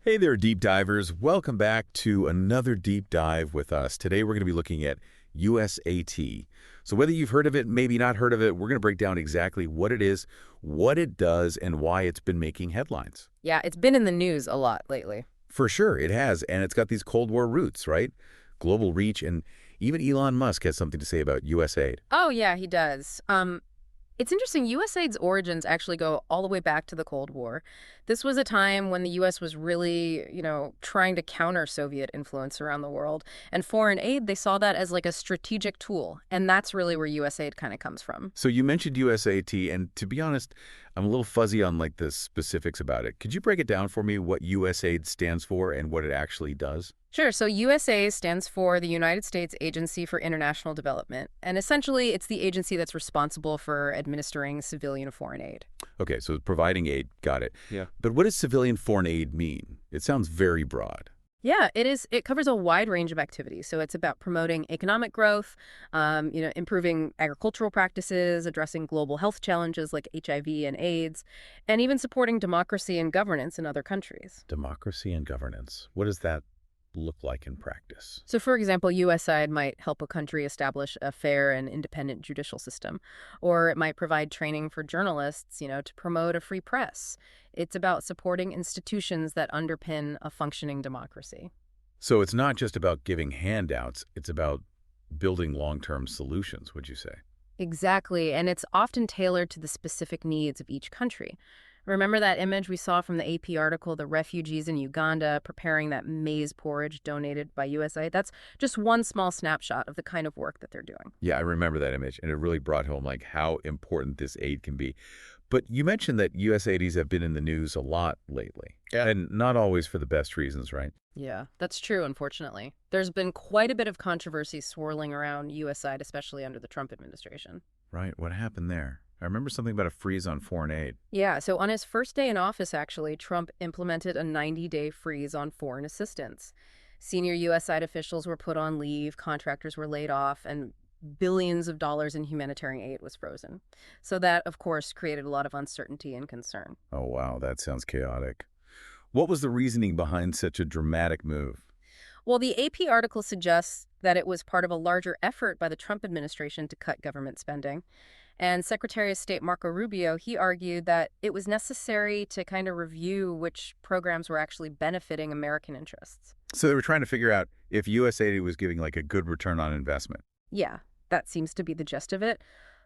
Hey there, deep divers. Welcome back to another deep dive with us. Today we're going to be looking at USAT. So whether you've heard of it, maybe not heard of it, we're going to break down exactly what it is, what it does, and why it's been making headlines. Yeah, it's been in the news a lot lately. For sure, it has, and it's got these Cold War roots, right? Global reach, and even Elon Musk has something to say about USAID. Oh, yeah, he does. It's interesting. USAID's origins actually go all the way back to the Cold War. This was a time when the U.S. was really, trying to counter Soviet influence around the world. And foreign aid, they saw that as like a strategic tool. And that's really where USAID kind of comes from. So you mentioned USAT, and to be honest, I'm a little fuzzy on like the specifics about it. Could you break it down for me what USAID stands for and what it actually does? Sure. So USA stands for the United States Agency for International Development. And essentially, it's the agency that's responsible for administering civilian foreign aid. Okay, so providing aid, got it. Yeah. But what does civilian foreign aid mean? It sounds very broad. Yeah, it is. It covers a wide range of activities. So it's about promoting economic growth, improving agricultural practices, addressing global health challenges like HIV and AIDS, and even supporting democracy and governance in other countries. Democracy and governance. What does that look like in practice? So, for example, USAID might help a country establish a fair and independent judicial system, or it might provide training for journalists, to promote a free press. It's about supporting institutions that underpin a functioning democracy. So it's not just about giving handouts, it's about building long-term solutions, would you say? Exactly, and it's often tailored to the specific needs of each country. Remember that image we saw from the AP article, the refugees in Uganda preparing that maize porridge donated by USAID? That's just one small snapshot of the kind of work that they're doing. Yeah, I remember that image, and it really brought home like how important this aid can be. But you mentioned that USAIDs have been in the news a lot lately, Yeah. and not always for the best reasons, right? Yeah, that's true, unfortunately. There's been quite a bit of controversy swirling around USAID, especially under the Trump administration. Right, what happened there? I remember something about a freeze on foreign aid. Yeah, so on his first day in office, actually, Trump implemented a 90-day freeze on foreign assistance. Senior USAID officials were put on leave, contractors were laid off, and billions of dollars in humanitarian aid was frozen. So that, of course, created a lot of uncertainty and concern. Oh, wow, that sounds chaotic. What was the reasoning behind such a dramatic move? Well, the AP article suggests that it was part of a larger effort by the Trump administration to cut government spending. And Secretary of State Marco Rubio, he argued that it was necessary to kind of review which programs were actually benefiting American interests. So they were trying to figure out if USAID was giving like a good return on investment. Yeah, that seems to be the gist of it.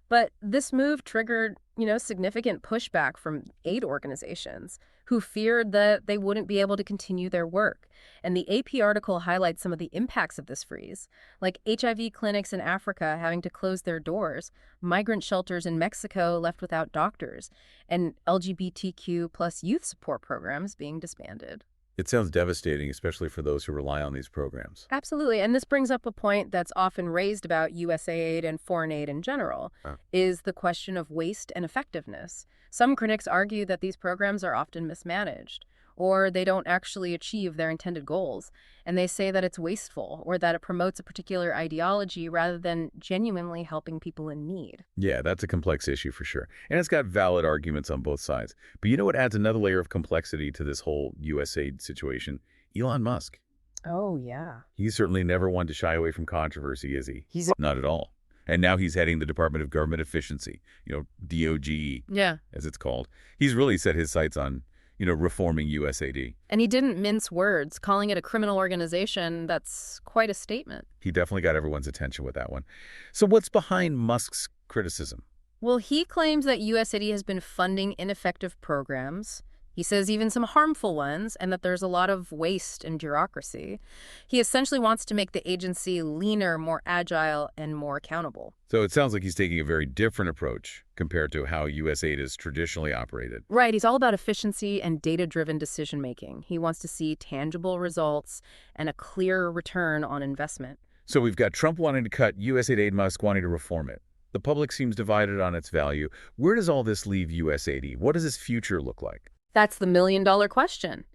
But this move triggered, significant pushback from aid organizations who feared that they wouldn't be able to continue their work. And the AP article highlights some of the impacts of this freeze, like HIV clinics in Africa having to close their doors, migrant shelters in Mexico left without doctors, and LGBTQ plus youth support programs being disbanded. It sounds devastating, especially for those who rely on these programs. Absolutely. And this brings up a point that's often raised about USAID and foreign aid in general, is the question of waste and effectiveness. Some critics argue that these programs are often mismanaged, or they don't actually achieve their intended goals. And they say that it's wasteful, or that it promotes a particular ideology rather than genuinely helping people in need. Yeah, that's a complex issue for sure. And it's got valid arguments on both sides. But you know what adds another layer of complexity to this whole USAID situation? Elon Musk. Oh, yeah. He's certainly never one to shy away from controversy, is he? He's Not at all. And now he's heading the Department of Government Efficiency, DOGE, Yeah. as it's called. He's really set his sights on, reforming USAID. And he didn't mince words, calling it a criminal organization. That's quite a statement. He definitely got everyone's attention with that one. So what's behind Musk's criticism? Well, he claims that USAID has been funding ineffective programs. He says even some harmful ones, and that there's a lot of waste and bureaucracy. He essentially wants to make the agency leaner, more agile, and more accountable. So it sounds like he's taking a very different approach compared to how USAID has traditionally operated. Right, he's all about efficiency and data-driven decision-making. He wants to see tangible results and a clear return on investment. So we've got Trump wanting to cut USAID aid, Musk wanting to reform it. The public seems divided on its value. Where does all this leave USAID? What does its future look like? That's the million-dollar question.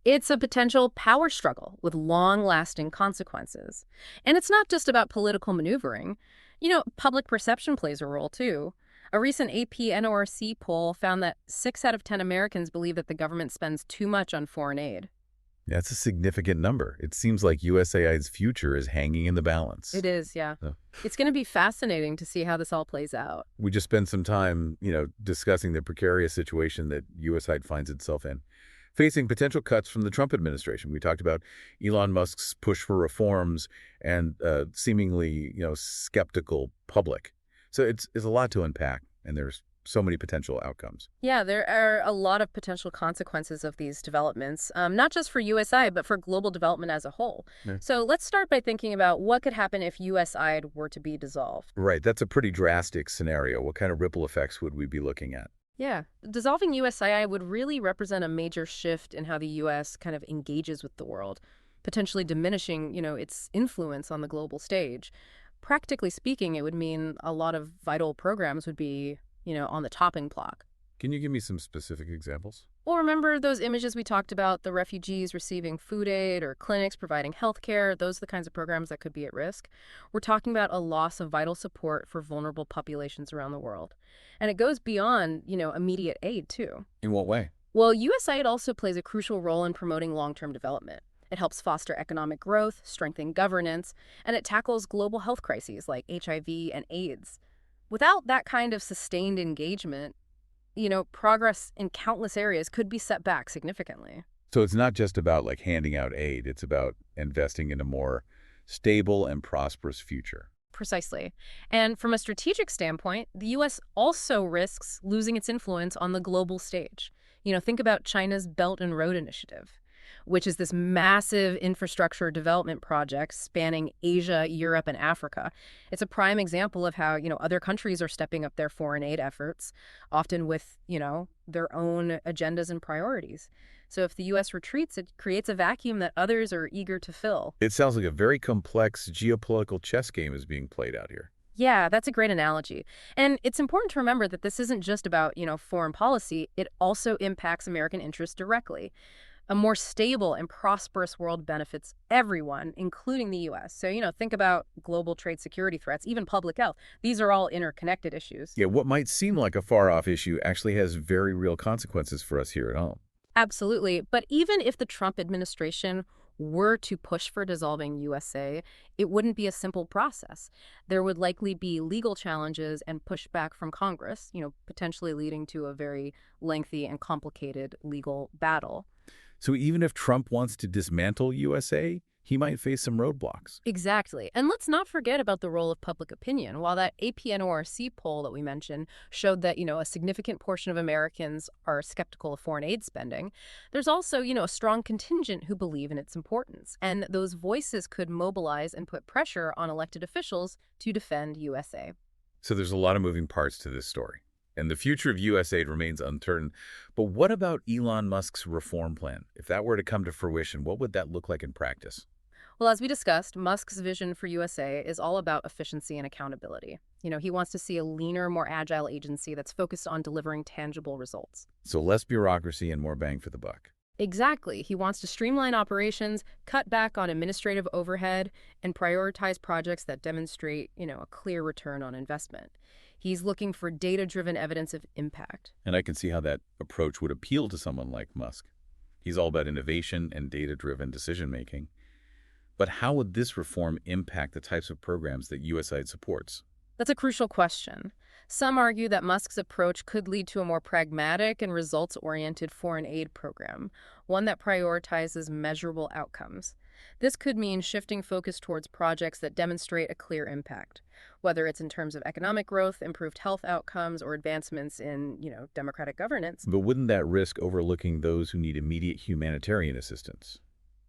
It's a potential power struggle with long-lasting consequences. And it's not just about political maneuvering. Public perception plays a role, too. A recent AP NORC poll found that 6 out of 10 Americans believe that the government spends too much on foreign aid. That's a significant number. It seems like USAID's future is hanging in the balance. It is, yeah. So It's going to be fascinating to see how this all plays out. we just spent some time, discussing the precarious situation that USAID finds itself in, facing potential cuts from the Trump administration. We talked about Elon Musk's push for reforms and seemingly, skeptical public. So it's a lot to unpack, and there's so many potential outcomes. Yeah, there are a lot of potential consequences of these developments, not just for USAID, but for global development as a whole. Yeah. So let's start by thinking about what could happen if USAID were to be dissolved. Right, that's a pretty drastic scenario. What kind of ripple effects would we be looking at? Yeah, dissolving USAID would really represent a major shift in how the U.S. kind of engages with the world, potentially diminishing, its influence on the global stage. Practically speaking, it would mean a lot of vital programs would be on the chopping block. Can you give me some specific examples? Well, remember those images we talked about, the refugees receiving food aid or clinics providing health care? Those are the kinds of programs that could be at risk. We're talking about a loss of vital support for vulnerable populations around the world. And it goes beyond, immediate aid, too. In what way? Well, USAID also plays a crucial role in promoting long-term development. It helps foster economic growth, strengthen governance, and it tackles global health crises like HIV and AIDS. Without that kind of sustained engagement, progress in countless areas could be set back significantly. So it's not just about handing out aid, it's about investing in a more stable and prosperous future. Precisely. And from a strategic standpoint, the U.S. also risks losing its influence on the global stage. Think about China's Belt and Road Initiative, which is this massive infrastructure development project spanning Asia, Europe, and Africa. It's a prime example of how, other countries are stepping up their foreign aid efforts, often with, their own agendas and priorities. So if the U.S. retreats, it creates a vacuum that others are eager to fill. It sounds like a very complex geopolitical chess game is being played out here. Yeah, that's a great analogy. And it's important to remember that this isn't just about, foreign policy. It also impacts American interests directly. A more stable and prosperous world benefits everyone, including the U.S. So, think about global trade security threats, even public health. These are all interconnected issues. Yeah, what might seem like a far-off issue actually has very real consequences for us here at home. Absolutely. But even if the Trump administration were to push for dissolving USA, it wouldn't be a simple process. There would likely be legal challenges and pushback from Congress, potentially leading to a very lengthy and complicated legal battle. So even if Trump wants to dismantle USA, he might face some roadblocks. Exactly. And let's not forget about the role of public opinion. While that APNORC poll that we mentioned showed that, a significant portion of Americans are skeptical of foreign aid spending, there's also, a strong contingent who believe in its importance. And those voices could mobilize and put pressure on elected officials to defend USA. So there's a lot of moving parts to this story. And the future of USAID remains uncertain. But what about Elon Musk's reform plan? If that were to come to fruition, what would that look like in practice? Well, as we discussed, Musk's vision for USA is all about efficiency and accountability. He wants to see a leaner, more agile agency that's focused on delivering tangible results. So less bureaucracy and more bang for the buck. Exactly. He wants to streamline operations, cut back on administrative overhead, and prioritize projects that demonstrate, a clear return on investment. He's looking for data-driven evidence of impact. And I can see how that approach would appeal to someone like Musk. He's all about innovation and data-driven decision-making. But how would this reform impact the types of programs that USAID supports? That's a crucial question. Some argue that Musk's approach could lead to a more pragmatic and results-oriented foreign aid program, one that prioritizes measurable outcomes. This could mean shifting focus towards projects that demonstrate a clear impact, whether it's in terms of economic growth, improved health outcomes, or advancements in, democratic governance. But wouldn't that risk overlooking those who need immediate humanitarian assistance?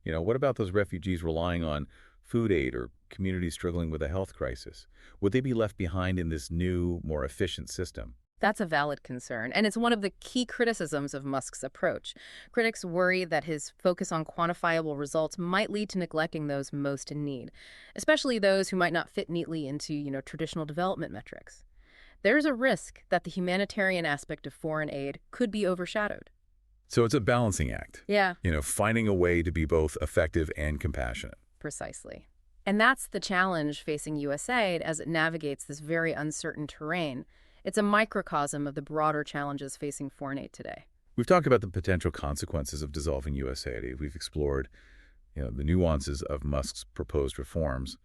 What about those refugees relying on food aid or communities struggling with a health crisis? Would they be left behind in this new, more efficient system? That's a valid concern, and it's one of the key criticisms of Musk's approach. Critics worry that his focus on quantifiable results might lead to neglecting those most in need, especially those who might not fit neatly into, traditional development metrics. There's a risk that the humanitarian aspect of foreign aid could be overshadowed. So it's a balancing act. Yeah. Finding a way to be both effective and compassionate. Precisely. And that's the challenge facing USAID as it navigates this very uncertain terrain. It's a microcosm of the broader challenges facing foreign aid today. We've talked about the potential consequences of dissolving USAID. We've explored, the nuances of Musk's proposed reforms.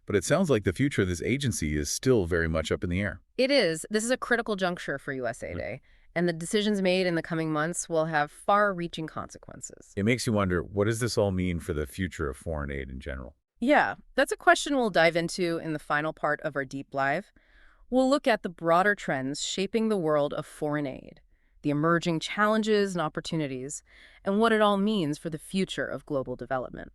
But it sounds like the future of this agency is still very much up in the air. It is. This is a critical juncture for USAID, and the decisions made in the coming months will have far-reaching consequences. It makes you wonder, what does this all mean for the future of foreign aid in general? Yeah, that's a question we'll dive into in the final part of our deep dive. We'll look at the broader trends shaping the world of foreign aid, the emerging challenges and opportunities, and what it all means for the future of global development.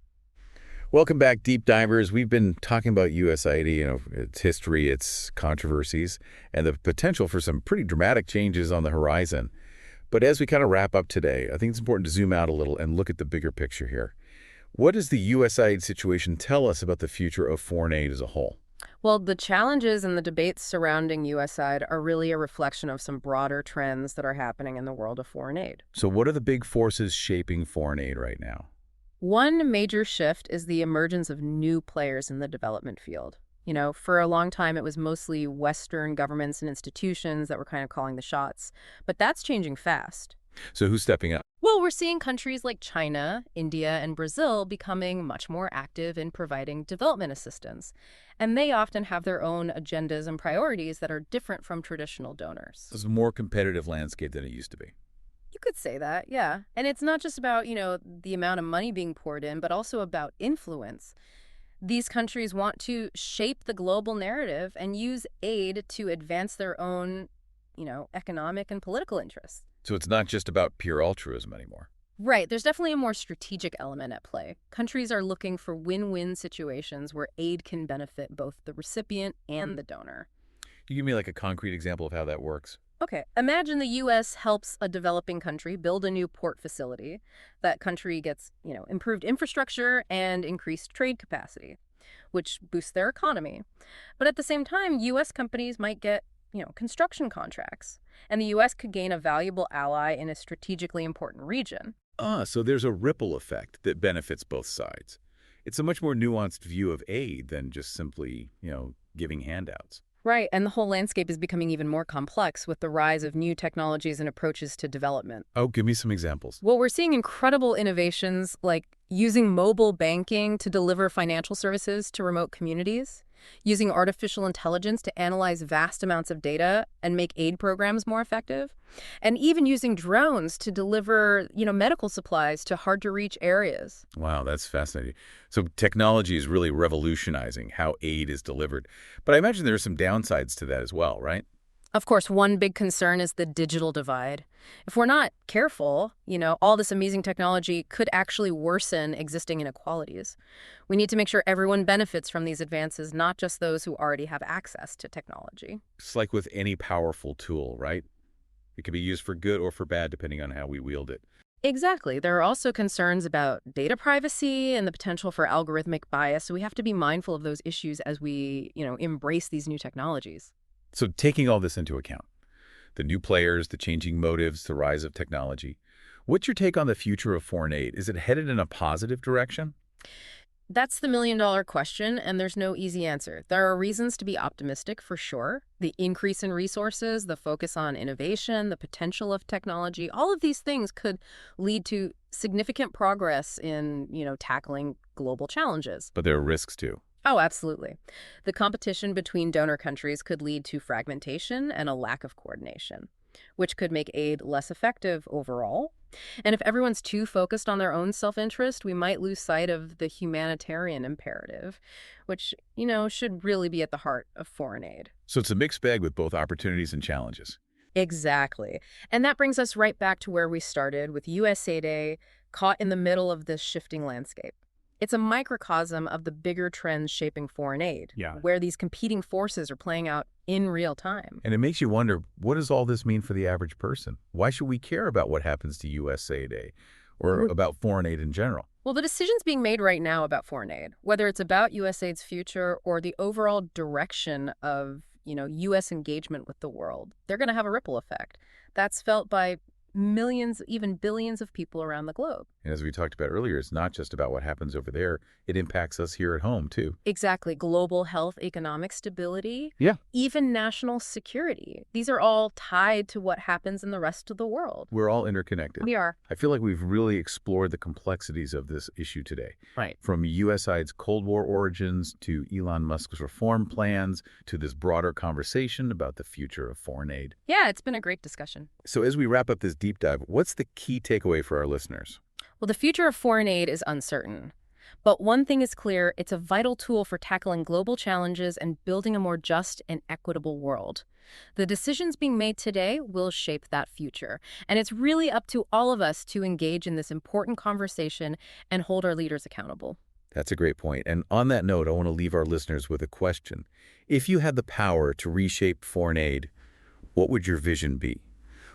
Welcome back, deep divers. We've been talking about USAID, its history, its controversies, and the potential for some pretty dramatic changes on the horizon. But as we kind of wrap up today, I think it's important to zoom out a little and look at the bigger picture here. What does the USAID situation tell us about the future of foreign aid as a whole? Well, the challenges and the debates surrounding USAID are really a reflection of some broader trends that are happening in the world of foreign aid. So what are the big forces shaping foreign aid right now? One major shift is the emergence of new players in the development field. For a long time, it was mostly Western governments and institutions that were kind of calling the shots. But that's changing fast. So who's stepping up? Well, we're seeing countries like China, India, and Brazil becoming much more active in providing development assistance. And they often have their own agendas and priorities that are different from traditional donors. It's a more competitive landscape than it used to be. You could say that, yeah. And it's not just about, the amount of money being poured in, but also about influence. These countries want to shape the global narrative and use aid to advance their own, economic and political interests. So it's not just about pure altruism anymore. Right. There's definitely a more strategic element at play. Countries are looking for win-win situations where aid can benefit both the recipient and the donor. Can you give me like a concrete example of how that works? Okay, imagine the U.S. helps a developing country build a new port facility. That country gets, improved infrastructure and increased trade capacity, which boosts their economy. But at the same time, U.S. companies might get, construction contracts, and the U.S. could gain a valuable ally in a strategically important region. So there's a ripple effect that benefits both sides. It's a much more nuanced view of aid than just simply, giving handouts. Right, and the whole landscape is becoming even more complex with the rise of new technologies and approaches to development. Oh, give me some examples. Well, we're seeing incredible innovations like using mobile banking to deliver financial services to remote communities, using artificial intelligence to analyze vast amounts of data and make aid programs more effective, and even using drones to deliver, medical supplies to hard-to-reach areas. Wow, that's fascinating. So technology is really revolutionizing how aid is delivered. But I imagine there are some downsides to that as well, right? Of course, one big concern is the digital divide. If we're not careful, all this amazing technology could actually worsen existing inequalities. We need to make sure everyone benefits from these advances, not just those who already have access to technology. It's like with any powerful tool, right? It can be used for good or for bad, depending on how we wield it. Exactly. There are also concerns about data privacy and the potential for algorithmic bias, so we have to be mindful of those issues as we, embrace these new technologies. So taking all this into account, the new players, the changing motives, the rise of technology, what's your take on the future of foreign aid? Is it headed in a positive direction? That's the million-dollar question, and there's no easy answer. There are reasons to be optimistic, for sure. The increase in resources, the focus on innovation, the potential of technology, all of these things could lead to significant progress in, tackling global challenges. But there are risks too. Oh, absolutely. The competition between donor countries could lead to fragmentation and a lack of coordination, which could make aid less effective overall. And if everyone's too focused on their own self-interest, we might lose sight of the humanitarian imperative, which, should really be at the heart of foreign aid. So it's a mixed bag with both opportunities and challenges. Exactly. And that brings us right back to where we started with USAID caught in the middle of this shifting landscape. It's a microcosm of the bigger trends shaping foreign aid, where these competing forces are playing out in real time. And it makes you wonder, what does all this mean for the average person? Why should we care about what happens to USAID or about foreign aid in general? Well, the decisions being made right now about foreign aid, whether it's about USAID's future or the overall direction of, U.S. engagement with the world, they're going to have a ripple effect. That's felt by millions, even billions of people around the globe. And as we talked about earlier, it's not just about what happens over there. It impacts us here at home, too. Exactly. Global health, economic stability, Yeah. even national security. These are all tied to what happens in the rest of the world. We're all interconnected. We are. I feel like we've really explored the complexities of this issue today. Right. From USAID's Cold War origins to Elon Musk's reform plans to this broader conversation about the future of foreign aid. Yeah, it's been a great discussion. So as we wrap up this deep dive, what's the key takeaway for our listeners? Well, the future of foreign aid is uncertain. But one thing is clear, it's a vital tool for tackling global challenges and building a more just and equitable world. The decisions being made today will shape that future. And it's really up to all of us to engage in this important conversation and hold our leaders accountable. That's a great point. And on that note, I want to leave our listeners with a question. If you had the power to reshape foreign aid, what would your vision be?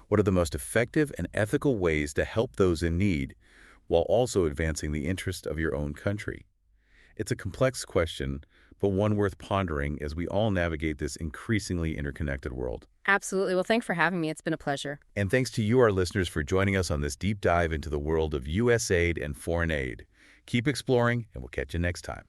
What are the most effective and ethical ways to help those in need while also advancing the interest of your own country? It's a complex question, but one worth pondering as we all navigate this increasingly interconnected world. Absolutely. Well, thanks for having me. It's been a pleasure. And thanks to you, our listeners, for joining us on this deep dive into the world of USAID and foreign aid. Keep exploring, and we'll catch you next time.